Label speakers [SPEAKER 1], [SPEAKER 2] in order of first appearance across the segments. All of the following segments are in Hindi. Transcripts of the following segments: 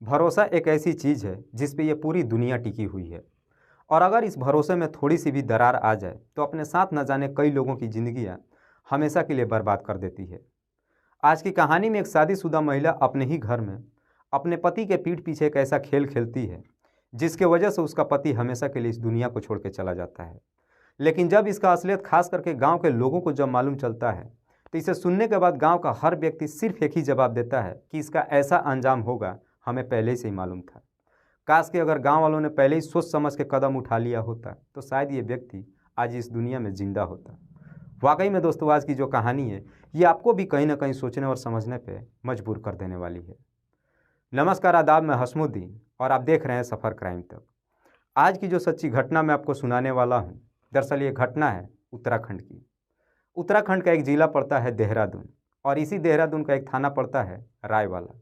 [SPEAKER 1] भरोसा एक ऐसी चीज़ है जिस पे ये पूरी दुनिया टिकी हुई है। और अगर इस भरोसे में थोड़ी सी भी दरार आ जाए तो अपने साथ न जाने कई लोगों की जिंदगियां हमेशा के लिए बर्बाद कर देती है। आज की कहानी में एक शादीशुदा महिला अपने ही घर में अपने पति के पीठ पीछे एक ऐसा खेल खेलती है जिसके वजह से उसका पति हमेशा के लिए इस दुनिया को छोड़ के चला जाता है। लेकिन जब इसका असलियत खास करके गांव के लोगों को जब मालूम चलता है तो इसे सुनने के बाद गांव का हर व्यक्ति सिर्फ एक ही जवाब देता है कि इसका ऐसा अंजाम होगा, हमें पहले से ही मालूम था। काश कि अगर गांव वालों ने पहले ही सोच समझ के कदम उठा लिया होता तो शायद ये व्यक्ति आज इस दुनिया में जिंदा होता। वाकई में दोस्तों, आज की जो कहानी है ये आपको भी कहीं ना कहीं सोचने और समझने पे मजबूर कर देने वाली है। नमस्कार, आदाब, मैं हसमुद्दीन और आप देख रहे हैं सफ़र क्राइम तक। आज की जो सच्ची घटना मैं आपको सुनाने वाला हूँ, दरअसल ये घटना है उत्तराखंड की। उत्तराखंड का एक जिला पड़ता है देहरादून और इसी देहरादून का एक थाना पड़ता है रायवाला।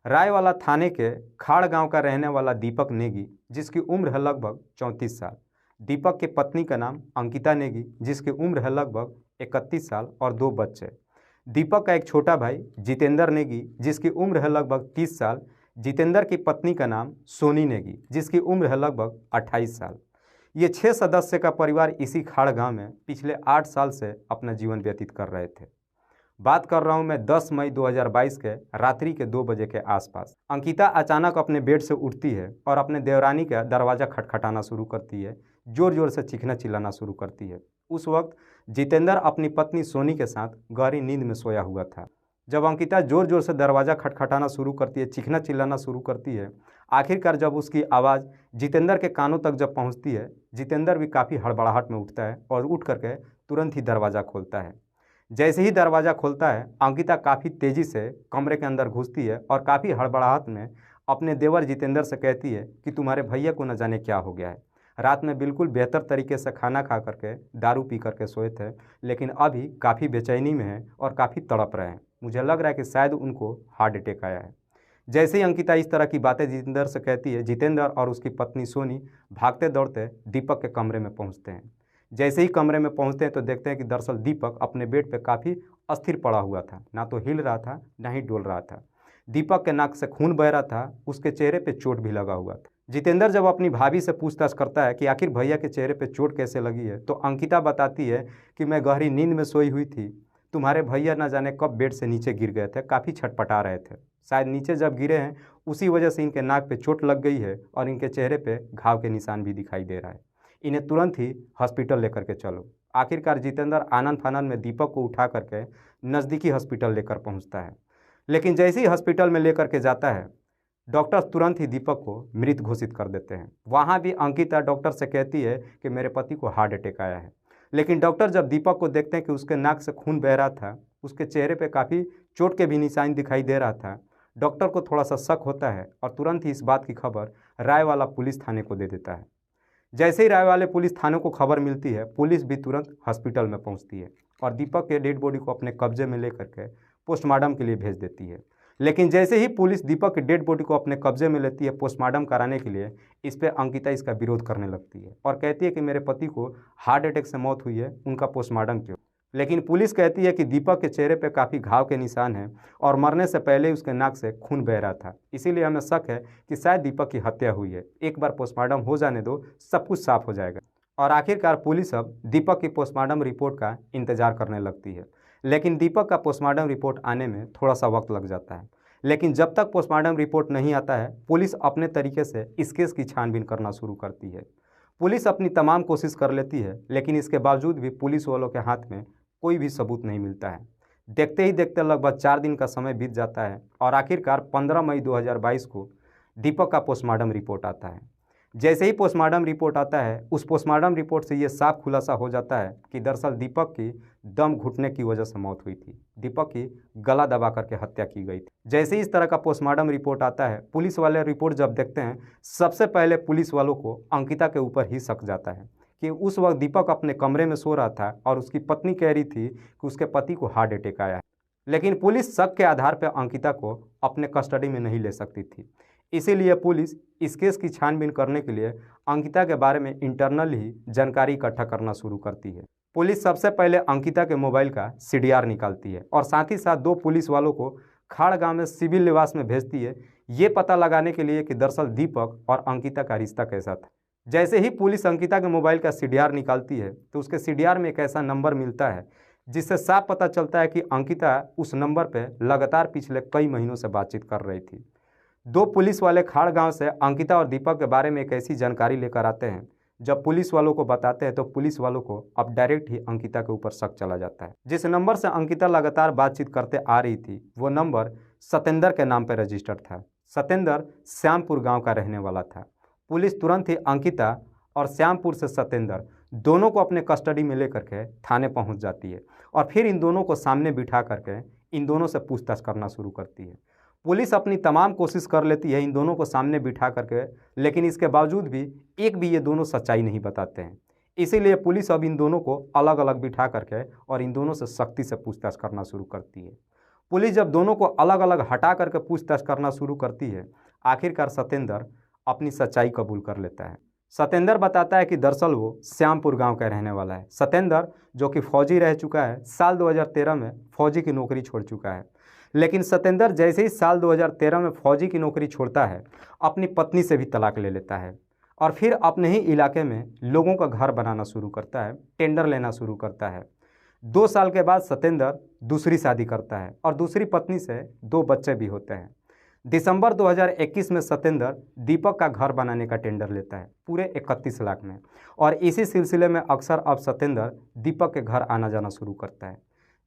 [SPEAKER 1] रायवाला थाने के खाड़ गांव का रहने वाला दीपक नेगी, जिसकी उम्र है लगभग 34 साल। दीपक की पत्नी का नाम अंकिता नेगी, जिसकी उम्र है लगभग 31 साल और 2 बच्चे। दीपक का एक छोटा भाई जितेंद्र नेगी, जिसकी उम्र है लगभग 30 साल। जितेंद्र की पत्नी का नाम सोनी नेगी, जिसकी उम्र है लगभग 28 साल। ये 6 सदस्य का परिवार इसी खाड़ गांव में पिछले 8 साल से अपना जीवन व्यतीत कर रहे थे। बात कर रहा हूं मैं 10 मई 2022 के रात्रि के 2 बजे के आसपास। अंकिता अचानक अपने बेड से उठती है और अपने देवरानी का दरवाज़ा खटखटाना शुरू करती है, जोर जोर से चीखना चिल्लाना शुरू करती है। उस वक्त जितेंद्र अपनी पत्नी सोनी के साथ गहरी नींद में सोया हुआ था। जब अंकिता जोर जोर से दरवाज़ा खटखटाना शुरू करती है, चीखना चिल्लाना शुरू करती है, आखिरकार जब उसकी आवाज़ जितेंद्र के कानों तक जब पहुंचती है, जितेंद्र भी काफ़ी हड़बड़ाहट में उठता है और उठ करके तुरंत ही दरवाज़ा खोलता है। जैसे ही दरवाज़ा खोलता है, अंकिता काफ़ी तेज़ी से कमरे के अंदर घुसती है और काफ़ी हड़बड़ाहट में अपने देवर जितेंद्र से कहती है कि तुम्हारे भैया को न जाने क्या हो गया है। रात में बिल्कुल बेहतर तरीके से खाना खा करके दारू पी करके सोए थे, लेकिन अभी काफ़ी बेचैनी में हैं और काफ़ी तड़प रहे हैं। मुझे लग रहा है कि शायद उनको हार्ट अटैक आया है। जैसे ही अंकिता इस तरह की बातें जितेंद्र से कहती है, जितेंद्र और उसकी पत्नी सोनी भागते दौड़ते दीपक के कमरे में पहुंचते हैं। जैसे ही कमरे में पहुंचते हैं तो देखते हैं कि दरअसल दीपक अपने बेड पे काफ़ी अस्थिर पड़ा हुआ था, ना तो हिल रहा था ना ही डोल रहा था। दीपक के नाक से खून बह रहा था, उसके चेहरे पे चोट भी लगा हुआ था। जितेंद्र जब अपनी भाभी से पूछताछ करता है कि आखिर भैया के चेहरे पे चोट कैसे लगी है, तो अंकिता बताती है कि मैं गहरी नींद में सोई हुई थी, तुम्हारे भैया न जाने कब बेड से नीचे गिर गए थे, काफ़ी छटपटा रहे थे। शायद नीचे जब गिरे हैं उसी वजह से इनके नाक पे चोट लग गई है और इनके चेहरे पे घाव के निशान भी दिखाई दे रहा है। इन्हें तुरंत ही हॉस्पिटल लेकर के चलो। आखिरकार जितेंद्र आनन फानन में दीपक को उठा करके नज़दीकी हॉस्पिटल लेकर पहुंचता है। लेकिन जैसे ही हॉस्पिटल में लेकर के जाता है, डॉक्टर तुरंत ही दीपक को मृत घोषित कर देते हैं। वहाँ भी अंकिता डॉक्टर से कहती है कि मेरे पति को हार्ट अटैक आया है। लेकिन डॉक्टर जब दीपक को देखते हैं कि उसके नाक से खून बह रहा था, उसके चेहरे पे काफ़ी चोट के भी निशान दिखाई दे रहा था, डॉक्टर को थोड़ा सा शक होता है और तुरंत ही इस बात की खबर रायवाला पुलिस थाने को दे देता है। जैसे ही रायवाले पुलिस थाने को खबर मिलती है, पुलिस भी तुरंत हॉस्पिटल में पहुंचती है और दीपक के डेड बॉडी को अपने कब्जे में लेकर के पोस्टमार्टम के लिए भेज देती है। लेकिन जैसे ही पुलिस दीपक के डेड बॉडी को अपने कब्जे में लेती है पोस्टमार्टम कराने के लिए, इस पर अंकिता इसका विरोध करने लगती है और कहती है कि मेरे पति को हार्ट अटैक से मौत हुई है, उनका पोस्टमार्टम क्यों। लेकिन पुलिस कहती है कि दीपक के चेहरे पे काफ़ी घाव के निशान हैं और मरने से पहले ही उसके नाक से खून बह रहा था, इसीलिए हमें शक है कि शायद दीपक की हत्या हुई है। एक बार पोस्टमार्टम हो जाने दो, सब कुछ साफ हो जाएगा। और आखिरकार पुलिस अब दीपक की पोस्टमार्टम रिपोर्ट का इंतजार करने लगती है। लेकिन दीपक का पोस्टमार्टम रिपोर्ट आने में थोड़ा सा वक्त लग जाता है। लेकिन जब तक पोस्टमार्टम रिपोर्ट नहीं आता है, पुलिस अपने तरीके से इस केस की छानबीन करना शुरू करती है। पुलिस अपनी तमाम कोशिश कर लेती है, लेकिन इसके बावजूद भी पुलिस वालों के हाथ में कोई भी सबूत नहीं मिलता है। देखते ही देखते लगभग 4 दिन का समय बीत जाता है और आखिरकार 15 मई 2022 को दीपक का पोस्टमार्टम रिपोर्ट आता है। जैसे ही पोस्टमार्टम रिपोर्ट आता है, उस पोस्टमार्टम रिपोर्ट से ये साफ खुलासा हो जाता है कि दरअसल दीपक की दम घुटने की वजह से मौत हुई थी। दीपक की गला दबा करके हत्या की गई थी। जैसे ही इस तरह का पोस्टमार्टम रिपोर्ट आता है, पुलिस वाले रिपोर्ट जब देखते हैं, सबसे पहले पुलिस वालों को अंकिता के ऊपर ही शक जाता है कि उस वक्त दीपक अपने कमरे में सो रहा था और उसकी पत्नी कह रही थी कि उसके पति को हार्ट अटैक आया है। लेकिन पुलिस शक के आधार पर अंकिता को अपने कस्टडी में नहीं ले सकती थी, इसीलिए पुलिस इस केस की छानबीन करने के लिए अंकिता के बारे में इंटरनल ही जानकारी इकट्ठा करना शुरू करती है। पुलिस सबसे पहले अंकिता के मोबाइल का सीडीआर निकालती है और साथ ही साथ 2 पुलिस वालों को खाड़ गांव में सिविल निवास में भेजती है। ये पता लगाने के लिए कि दरअसल दीपक और अंकिता का रिश्ता कैसा था। जैसे ही पुलिस अंकिता के मोबाइल का सीडीआर निकालती है तो उसके सीडीआर में एक ऐसा नंबर मिलता है जिससे साफ पता चलता है कि अंकिता उस नंबर पर लगातार पिछले कई महीनों से बातचीत कर रही थी। दो पुलिस वाले खाड़ गांव से अंकिता और दीपक के बारे में एक ऐसी जानकारी लेकर आते हैं। जब पुलिस वालों को बताते हैं तो पुलिस वालों को अब डायरेक्ट ही अंकिता के ऊपर शक चला जाता है। जिस नंबर से अंकिता लगातार बातचीत करते आ रही थी वो नंबर सतेंद्र के नाम पर रजिस्टर्ड था। सतेंद्र श्यामपुर गांव का रहने वाला था। पुलिस तुरंत ही अंकिता और श्यामपुर से सतेंद्र दोनों को अपने कस्टडी में लेकर के थाने पहुंच जाती है और फिर इन दोनों को सामने बिठा करके इन दोनों से पूछताछ करना शुरू करती है। पुलिस अपनी तमाम कोशिश कर लेती है इन दोनों को सामने बिठा करके, लेकिन इसके बावजूद भी एक भी ये दोनों सच्चाई नहीं बताते हैं। इसीलिए पुलिस अब इन दोनों को अलग अलग बिठा करके और इन दोनों से सख्ती से पूछताछ करना शुरू करती है। पुलिस जब दोनों को अलग अलग हटा करके पूछताछ करना शुरू करती है, आखिरकार सतेंद्र अपनी सच्चाई कबूल कर लेता है। सतेंद्र बताता है कि दरअसल वो श्यामपुर गांव का रहने वाला है। सतेंद्र जो कि फौजी रह चुका है, साल 2013 में फौजी की नौकरी छोड़ चुका है। लेकिन सतेंद्र जैसे ही साल 2013 में फौजी की नौकरी छोड़ता है, अपनी पत्नी से भी तलाक ले लेता है और फिर अपने ही इलाके में लोगों का घर बनाना शुरू करता है, टेंडर लेना शुरू करता है। 2 साल के बाद सतेंद्र दूसरी शादी करता है और दूसरी पत्नी से 2 बच्चे भी होते हैं। दिसंबर 2021 में सतेंद्र दीपक का घर बनाने का टेंडर लेता है पूरे 31 लाख में, और इसी सिलसिले में अक्सर अब सतेंद्र दीपक के घर आना जाना शुरू करता है।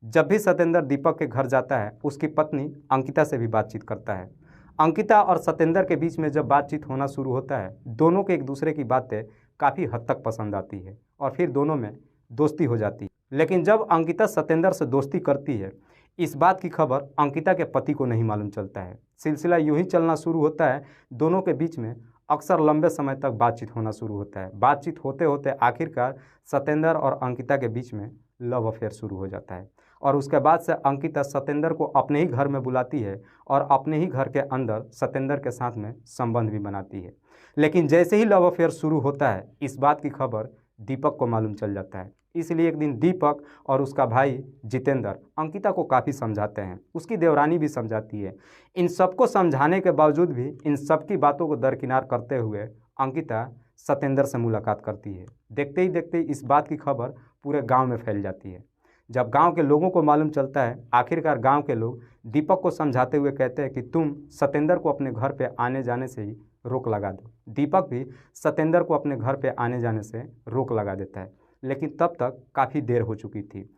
[SPEAKER 1] जब भी सतेंद्र दीपक के घर जाता है उसकी पत्नी अंकिता से भी बातचीत करता है। अंकिता और सतेंद्र के बीच में जब बातचीत होना शुरू होता है, दोनों के एक दूसरे की बातें काफ़ी हद तक पसंद आती है और फिर दोनों में दोस्ती हो जाती है। लेकिन जब अंकिता सतेंद्र से दोस्ती करती है, इस बात की खबर अंकिता के पति को नहीं मालूम चलता है। सिलसिला यूं ही चलना शुरू होता है। दोनों के बीच में अक्सर लंबे समय तक बातचीत होना शुरू होता है। बातचीत होते होते आखिरकार सतेंद्र और अंकिता के बीच में लव अफेयर शुरू हो जाता है और उसके बाद से अंकिता सतेंद्र को अपने ही घर में बुलाती है और अपने ही घर के अंदर सतेंद्र के साथ में संबंध भी बनाती है। लेकिन जैसे ही लव अफेयर शुरू होता है, इस बात की खबर दीपक को मालूम चल जाता है। इसलिए एक दिन दीपक और उसका भाई जितेंद्र अंकिता को काफ़ी समझाते हैं, उसकी देवरानी भी समझाती है। इन सबको समझाने के बावजूद भी इन सब की बातों को दरकिनार करते हुए अंकिता सतेंद्र से मुलाकात करती है। देखते ही देखते इस बात की खबर पूरे गांव में फैल जाती है। जब गांव के लोगों को मालूम चलता है, आखिरकार गांव के लोग दीपक को समझाते हुए कहते हैं कि तुम सतेंद्र को अपने घर पे आने जाने से ही रोक लगा दो। दीपक भी सतेंद्र को अपने घर पे आने जाने से रोक लगा देता है, लेकिन तब तक काफ़ी देर हो चुकी थी।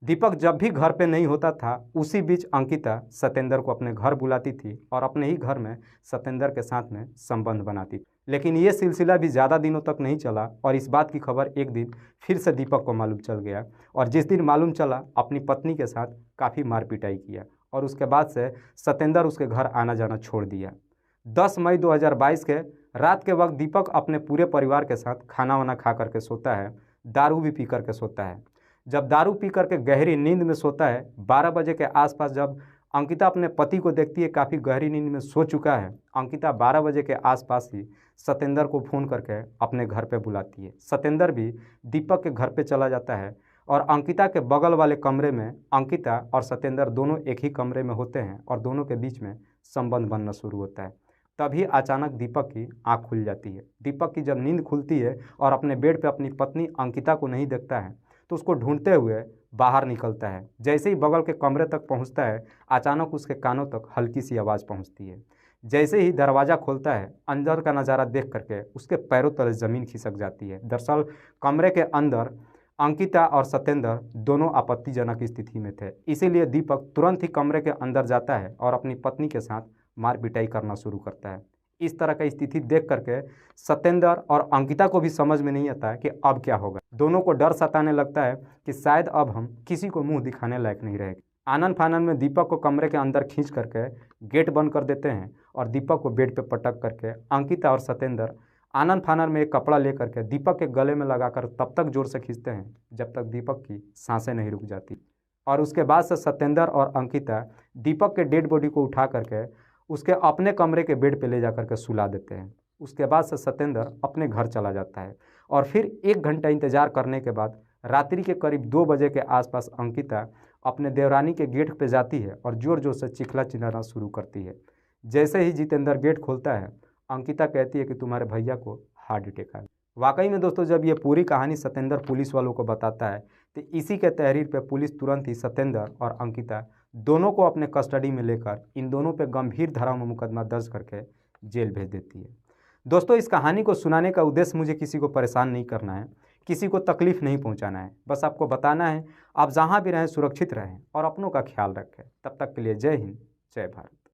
[SPEAKER 1] दीपक जब भी घर पे नहीं होता था, उसी बीच अंकिता सतेंद्र को अपने घर बुलाती थी और अपने ही घर में सतेंद्र के साथ में संबंध बनाती थी। लेकिन ये सिलसिला भी ज़्यादा दिनों तक नहीं चला और इस बात की खबर एक दिन फिर से दीपक को मालूम चल गया, और जिस दिन मालूम चला अपनी पत्नी के साथ काफ़ी मार पिटाई किया और उसके बाद से सतेंद्र उसके घर आना जाना छोड़ दिया। 10 मई 2022 के रात के वक्त दीपक अपने पूरे परिवार के साथ खाना वाना खा करके सोता है, दारू भी पी करके सोता है। जब दारू पी करके गहरी नींद में सोता है, 12 बजे के आसपास जब अंकिता अपने पति को देखती है काफ़ी गहरी नींद में सो चुका है, अंकिता 12 बजे के आसपास ही सतेंद्र को फ़ोन करके अपने घर पे बुलाती है। सतेंद्र भी दीपक के घर पे चला जाता है और अंकिता के बगल वाले कमरे में अंकिता और सतेंद्र दोनों एक ही कमरे में होते हैं और दोनों के बीच में संबंध बनना शुरू होता है। तभी अचानक दीपक की आंख खुल जाती है। दीपक की जब नींद खुलती है और अपने बेड पे अपनी पत्नी अंकिता को नहीं देखता है तो उसको ढूंढते हुए बाहर निकलता है। जैसे ही बगल के कमरे तक पहुंचता है, अचानक उसके कानों तक हल्की सी आवाज़ पहुंचती है। जैसे ही दरवाज़ा खोलता है, अंदर का नज़ारा देख करके उसके पैरों तले ज़मीन खिसक जाती है। दरअसल कमरे के अंदर अंकिता और सतेंद्र दोनों आपत्तिजनक स्थिति में थे। इसीलिए दीपक तुरंत ही कमरे के अंदर जाता है और अपनी पत्नी के साथ मार पिटाई करना शुरू करता है। इस तरह का स्थिति देख करके सतेंद्र और अंकिता को भी समझ में नहीं आता है कि अब क्या होगा। दोनों को डर सताने लगता है कि शायद अब हम किसी को मुंह दिखाने लायक नहीं रहेंगे। आनन फानन में दीपक को कमरे के अंदर खींच करके गेट बंद कर देते हैं और दीपक को बेड पे पटक करके अंकिता और सतेंद्र आनन फानन में एक कपड़ा लेकर के दीपक के गले में लगाकर तब तक जोर से खींचते हैं जब तक दीपक की सांसें नहीं रुक जाती। और उसके बाद से सतेंद्र और अंकिता दीपक के डेड बॉडी को उठा करके उसके अपने कमरे के बेड पे ले जा करके सुला देते हैं। उसके बाद से सतेंद्र अपने घर चला जाता है और फिर 1 घंटा इंतजार करने के बाद रात्रि के करीब 2 बजे के आसपास अंकिता अपने देवरानी के गेट पे जाती है और ज़ोर ज़ोर से चिखला चिल्लाना शुरू करती है। जैसे ही जितेंद्र गेट खोलता है, अंकिता कहती है कि तुम्हारे भैया को हार्ट अटैक आ गया। वाकई में दोस्तों, जब ये पूरी कहानी सत्येंद्र पुलिस वालों को बताता है तो इसी के तहरीर पर पुलिस तुरंत ही सत्येंद्र और अंकिता दोनों को अपने कस्टडी में लेकर इन दोनों पर गंभीर धारा में मुकदमा दर्ज करके जेल भेज देती है। दोस्तों, इस कहानी को सुनाने का उद्देश्य मुझे किसी को परेशान नहीं करना है, किसी को तकलीफ नहीं पहुंचाना है। बस आपको बताना है आप जहां भी रहें सुरक्षित रहें और अपनों का ख्याल रखें। तब तक के लिए जय हिंद, जय भारत।